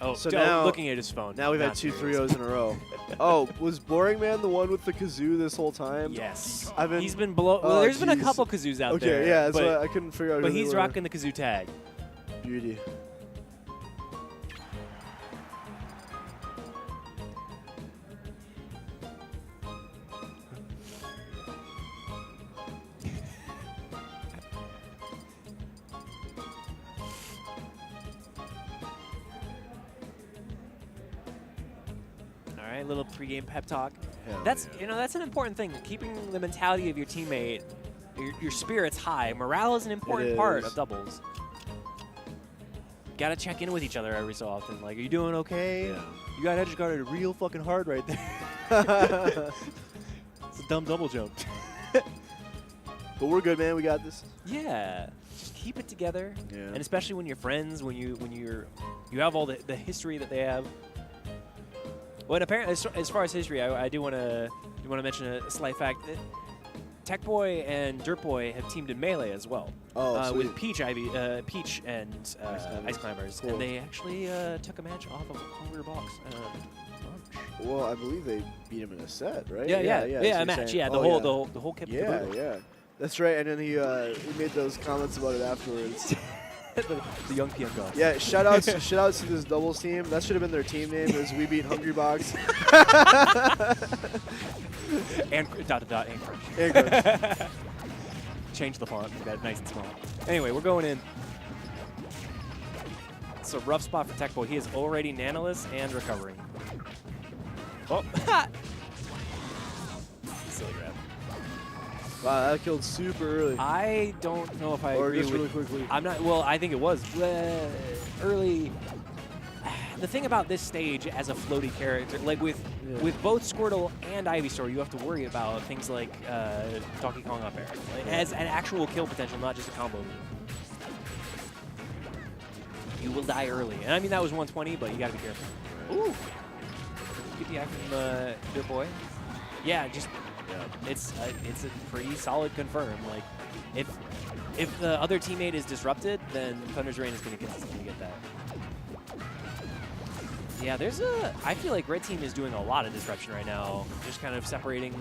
Oh, so now looking at his phone. Now we've had 2 3-0s in a row. Oh, was Boringman the one with the kazoo this whole time? Yes. He's been below. Well, there's been a couple kazoos out there. Okay, yeah, that's why I couldn't figure out. But he's rocking the kazoo tag. Beauty. Little pregame pep talk. Hell That's yeah. That's an important thing. Keeping the mentality of your teammate, your spirits high. Morale is an important part of doubles. Gotta check in with each other every so often. Like, are you doing okay? Yeah. You got edge guarded real fucking hard right there. It's a dumb double jump. But we're good, man. We got this. Yeah. Just keep it together. Yeah. And especially when you're friends, when you have all the history that they have. Well, and apparently, as far as history, I do want to mention a slight fact. Techboy and Dirtboy have teamed in Melee as well. Oh, with Peach and Ice Climbers. Cool. And they actually took a match off of Hungry Box. Well, I believe they beat him in a set, right? Yeah, a match. Saying, Yeah, the whole kit. Yeah. That's right. And then he made those comments about it afterwards. the young PM golf. Yeah, shout outs to this doubles team. That should have been their team name, is We Beat Hungry Box. and ... and crunch. And crunch. Change the font, make that nice and small. Anyway, we're going in. It's a rough spot for Techboy. He is already nanoless and recovering. Oh, silly grab. Wow, that killed super early. I don't know if I or agree just with. really quickly. I'm not. Well, I think it was early. The thing about this stage as a floaty character, like with both Squirtle and Ivysaur, you have to worry about things like Donkey Kong up air. It has an actual kill potential, not just a combo move. You will die early, and I mean that was 120, but you got to be careful. Ooh, good DI from Dirtboy. Yeah, just. It's a pretty solid confirm. Like, if the other teammate is disrupted, then ThundeRzReiGN is going to get that. Yeah, I feel like red team is doing a lot of disruption right now. Just kind of separating,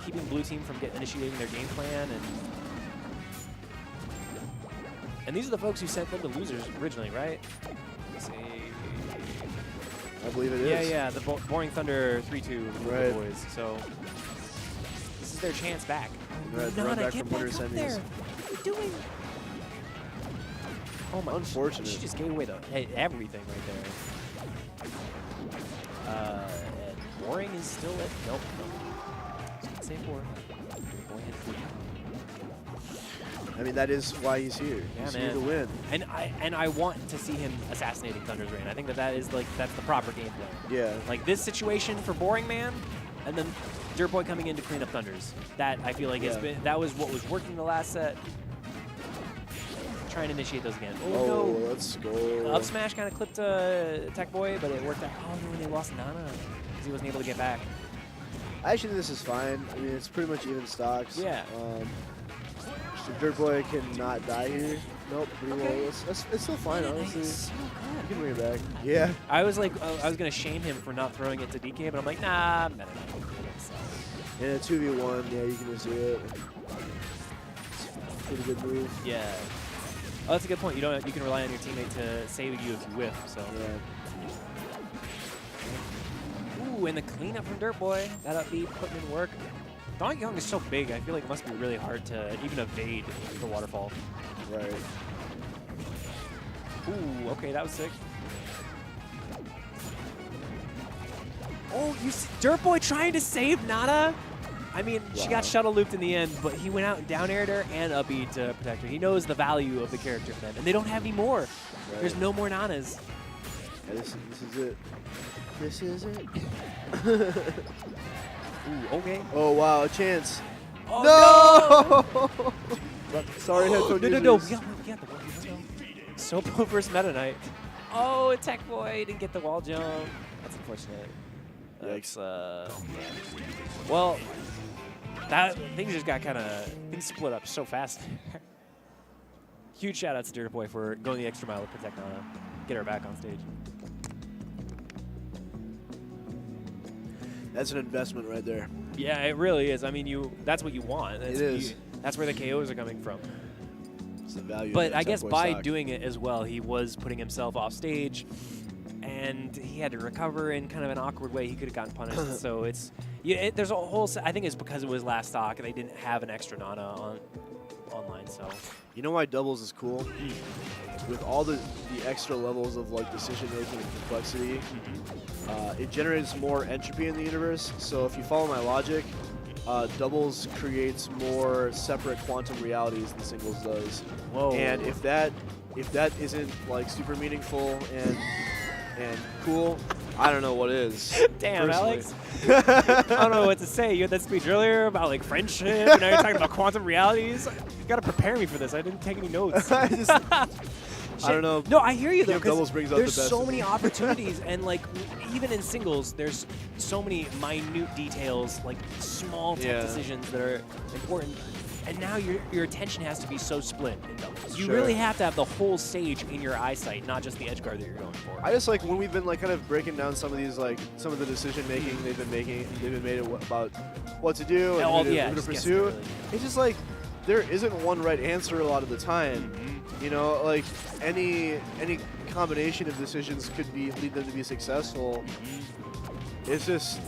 keeping blue team from initiating their game plan, and these are the folks who sent them to losers originally, right? Let's see. I believe it is. Yeah, the Boring Thunder 3-2 right. boys. So. Their chance back. Run back from winter semis. What are you doing? Oh my! Unfortunate. She just gave away everything right there. And Boring is still at nope. Save 4. I mean, that is why he's here. Yeah, he's man. here to win. And I want to see him assassinating ThundeRzReiGN. I think that's the proper game plan. Yeah. Like this situation for Boringman, and then Dirtboy coming in to clean up Thunders. That I feel like that was what was working the last set. Trying to initiate those again. Oh, no. Let's go. The up smash kind of clipped Techboy, but it worked out. Oh, no, they lost Nana because he wasn't able to get back. I actually think this is fine. I mean, it's pretty much even stocks. Yeah. So Dirtboy cannot die here. Nope, pretty well. It's still fine, honestly. So You can bring it back. Yeah. I was like, I was going to shame him for not throwing it to DK, but I'm like, nah, I'm better. In a 2v1, yeah, you can just do it. Pretty good move. Yeah. Oh, that's a good point. You can rely on your teammate to save you if you whiff. So. Yeah. Ooh, and the cleanup from Dirtboy. That upbeat, putting in work. Donkey Kong is so big. I feel like it must be really hard to even evade the waterfall. Right. Ooh, okay, that was sick. Oh, you see Dirtboy trying to save Nana? I mean, she got shuttle looped in the end, but he went out and down aired her and upbeat to protect her. He knows the value of the character for them, and they don't have any more. Right. There's no more Nanas. Yeah, this is it. This is it. Ooh, okay. Oh, wow, a chance. Oh, no! Sorry, headphone users. No. We got the wall jump. Sopo versus Meta Knight. Oh, Techboy didn't get the wall jump. That's unfortunate. Yikes. Well, things just got things split up so fast. Huge shout out to Dirtboy for going the extra mile to protect Nana, get her back on stage. That's an investment right there. Yeah, it really is. I mean, that's what you want. That's It is. That's where the KOs are coming from. It's the value. But of I guess Techboy by stock. doing it as well, he was putting himself off stage, and he had to recover in kind of an awkward way. He could have gotten punished. So it's there's a whole. I think it's because it was last stock and they didn't have an extra Nana online. So You know why doubles is cool? With all the extra levels of like decision making and complexity, it generates more entropy in the universe. So if you follow my logic, doubles creates more separate quantum realities than singles does. whoa. And if that isn't like super meaningful and cool, I don't know what is. Damn, personally. Alex. I don't know what to say. You had that speech earlier about like friendship, and now you're talking about quantum realities. You gotta prepare me for this. I didn't take any notes. I just, I don't know. No, I hear you though. Game 'cause doubles brings out the there's best so in many me. opportunities, and like even in singles, there's so many minute details, like small tech Yeah. decisions that are important. And now your attention has to be so split in doubles. You Sure. really have to have the whole stage in your eyesight, not just the edge guard that you're going for. I just like when we've been like kind of breaking down some of these like some of the decision making they've been made about what to do and Oh, who to, yeah, who to just guessing, pursue. really. It's just like there isn't one right answer a lot of the time. You know, like any combination of decisions could lead them to be successful. It's just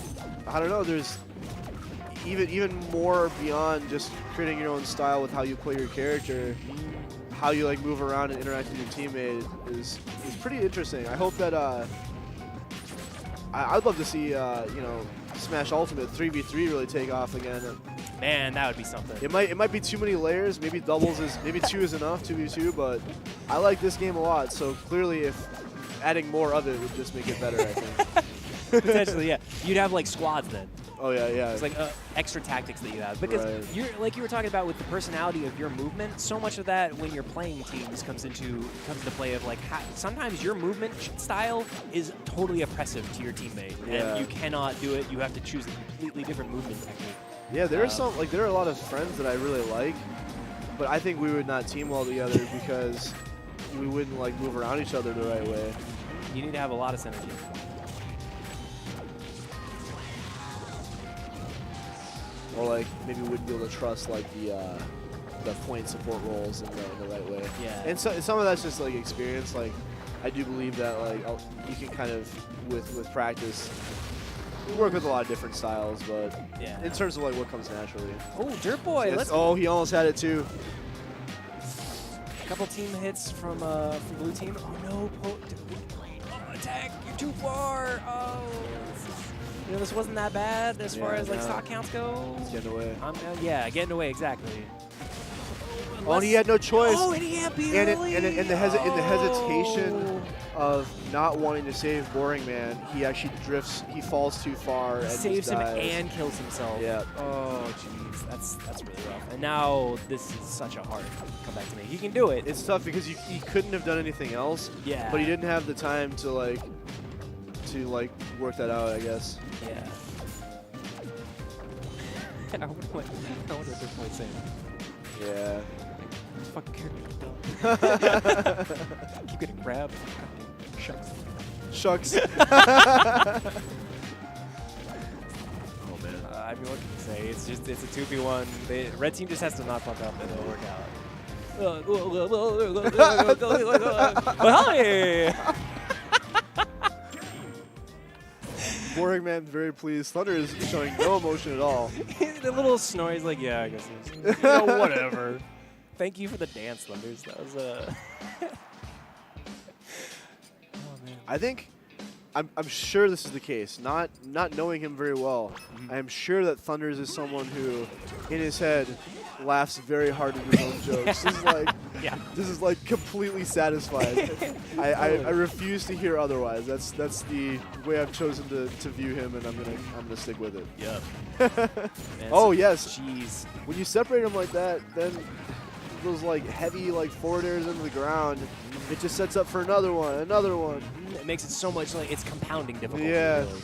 I don't know. There's even more beyond just creating your own style with how you play your character. How you like move around and interact with your teammate is pretty interesting. I hope that I'd love to see you know, Smash Ultimate 3v3 really take off again. Man, that would be something. It might be too many layers. Maybe doubles is maybe 2 is enough, 2v2. But I like this game a lot. So clearly, if adding more of it would just make it better, I think. Potentially, yeah. You'd have like squads then. Oh yeah, yeah. It's like extra tactics that you have because Right. you're like you were talking about with the personality of your movement. So much of that when you're playing teams comes into play of like sometimes your movement style is totally oppressive to your teammate, Yeah. and you cannot do it. You have to choose a completely different movement technique. Yeah, there are a lot of friends that I really like, but I think we would not team well together because we wouldn't like move around each other the right way. You need to have a lot of synergy. Or like maybe we wouldn't be able to trust like the point support roles in the right way. Yeah. And so some of that's just like experience. Like I do believe that like you can kind of with practice work with a lot of different styles, but Yeah. in terms of like what comes naturally. Oh, Dirtboy, Yes. let's Oh, he almost had it too. a couple team hits from blue team. Oh no, attack! You're too far. Oh, this wasn't that bad as far Yeah, as like no. stock counts go. He's getting away. Yeah, getting away exactly. Oh, and he had no choice. Oh, and he had And in the hesitation of not wanting to save Boringman, he actually drifts. He falls too far and saves just him dies. and kills himself. Yeah. Oh, jeez, that's really rough. And now this is such a hard comeback to make. He can do it. It's tough because he couldn't have done anything else. Yeah. But he didn't have the time to work that out, I guess. Yeah. I wonder what this point saying. Yeah. Fucking character. Keep getting grabbed. Shucks. Shucks. Oh man. I mean, what can you say? It's a 2v1. Red team just has to not fuck up and it'll work out. Well, hey! Boringman very pleased. Thunder is showing no emotion at all. The little snore. He's like, yeah, I guess it's whatever. Thank you for the dance, Thunders. That was oh man. I think I'm sure this is the case. Not knowing him very well, I am sure that Thunders is someone who, in his head, laughs very hard at his own jokes. This is like completely satisfied. I refuse to hear otherwise. That's the way I've chosen to view him, and I'm gonna stick with it. Yep. Oh yes. Jeez. When you separate him like that, then those like heavy like forward airs into the ground, it just sets up for another one. It makes it so much like it's compounding difficulty. Yeah. Really.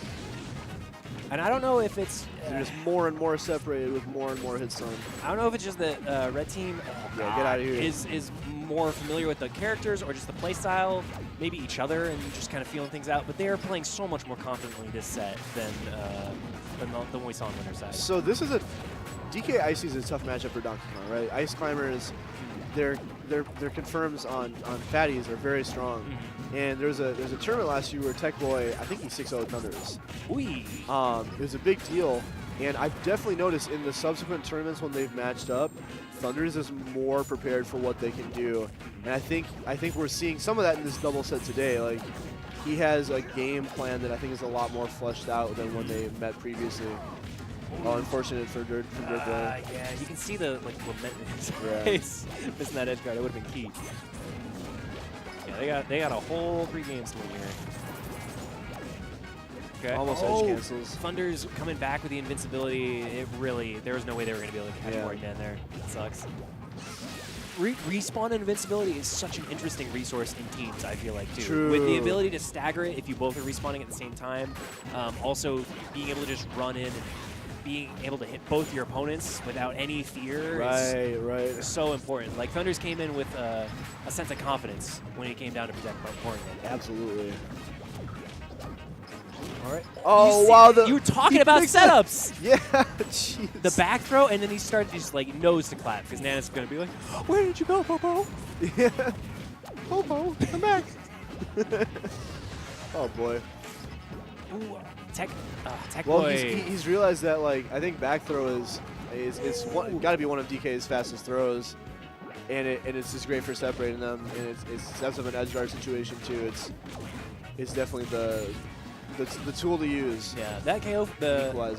And I don't know if it's They're just more and more separated with more and more hits on. I don't know if it's just that red team Yeah, get outta here. is more familiar with the characters or just the play style, maybe each other, and just kind of feeling things out. But they are playing so much more confidently this set than what we saw on winner's side. So this is a DK Icy is a tough matchup for Donkey Kong, right? Ice climbers, their confirms on fatties are very strong. And there's a tournament last year where Techboy, I think he 6-0 Thunders. Ooh. It was a big deal, and I've definitely noticed in the subsequent tournaments when they've matched up, Thunders is more prepared for what they can do. And I think we're seeing some of that in this double set today. Like, he has a game plan that I think is a lot more fleshed out than when they met previously. Oh, unfortunate for Dirtboy. Yeah, you can see the lament in his face. Missing that edge guard, it would have been key. Yeah, they got a whole 3 games to win here. Okay. Almost edge cancels. Thunder's coming back with the invincibility. There was no way they were going to be able to catch Boringman there. It sucks. Respawn invincibility is such an interesting resource in teams, I feel like, too. True. With the ability to stagger it if you both are respawning at the same time. Also, being able to just run in and being able to hit both your opponents without any fear is so important. Like, Thunders came in with a sense of confidence when it came down to protect Boringman. Absolutely. All right. Oh, wow. You were talking about setups. Yeah, jeez. The back throw, and then he started just like nose to clap because Nana's going to be like, "Where did you go, Popo?" Yeah. Popo, come back. Oh, boy. Ooh, Techboy. Well, he's realized that, like, I think back throw is got to be one of DK's fastest throws, and it's just great for separating them, and it sets up an edge guard situation too. It's definitely the tool to use. Yeah, that KO,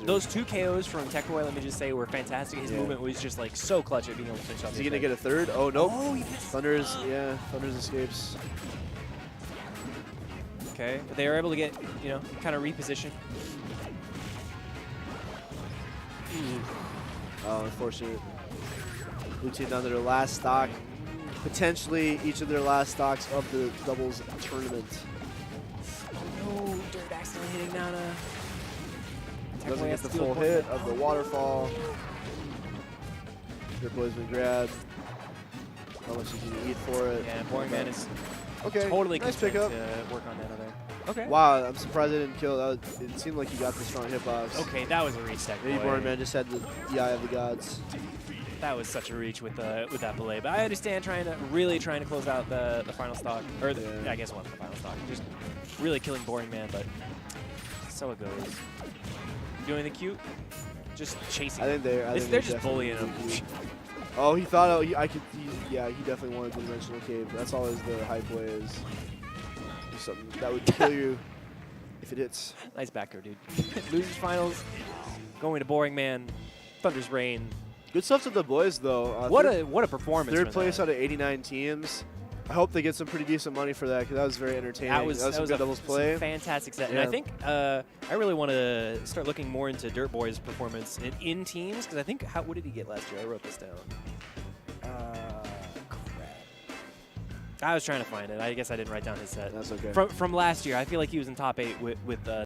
those 2 KOs from Techboy, let me just say, were fantastic. His movement was just like so clutch at being able to finish off. Is he gonna get a third? Oh no! Nope. Oh, he missed. Thunders escapes. Okay, but they were able to get, kind of reposition. Oh, unfortunate. Blue team down to their last stock. Potentially each of their last stocks of the doubles tournament. Oh, Dirt accidentally hitting Nana. Doesn't get the full hit of the waterfall. Dirtboy's been grabbed. How much is he going to eat for it? Yeah, Boringman is nice totally content pickup. to work on Nana there. Okay. Wow, I'm surprised I didn't kill. It seemed like he got the strong hitbox. Okay, that was a reach, Techboy. Maybe Boringman just had the eye of the gods. That was such a reach with that belay. But I understand really trying to close out the final stock. Or I guess it wasn't the final stock. Just really killing Boringman, but so it goes. You doing anything cute? Just chasing. I think they're just bullying him. Oh, he thought he definitely wanted the dimensional cave. That's always the hype way is do something that would kill you if it hits. Nice back throw, dude. Losers finals, going to Boringman, ThundeRzReiGN. Good stuff to the boys, though. What a performance! Third place out of 89 teams. I hope they get some pretty decent money for that because that was very entertaining. That was some good doubles play. Fantastic set, and I think I really want to start looking more into Dirtboy's performance in teams because I think what did he get last year? I wrote this down. Crap. I was trying to find it. I guess I didn't write down his set. That's okay. From last year, I feel like he was in top 8 with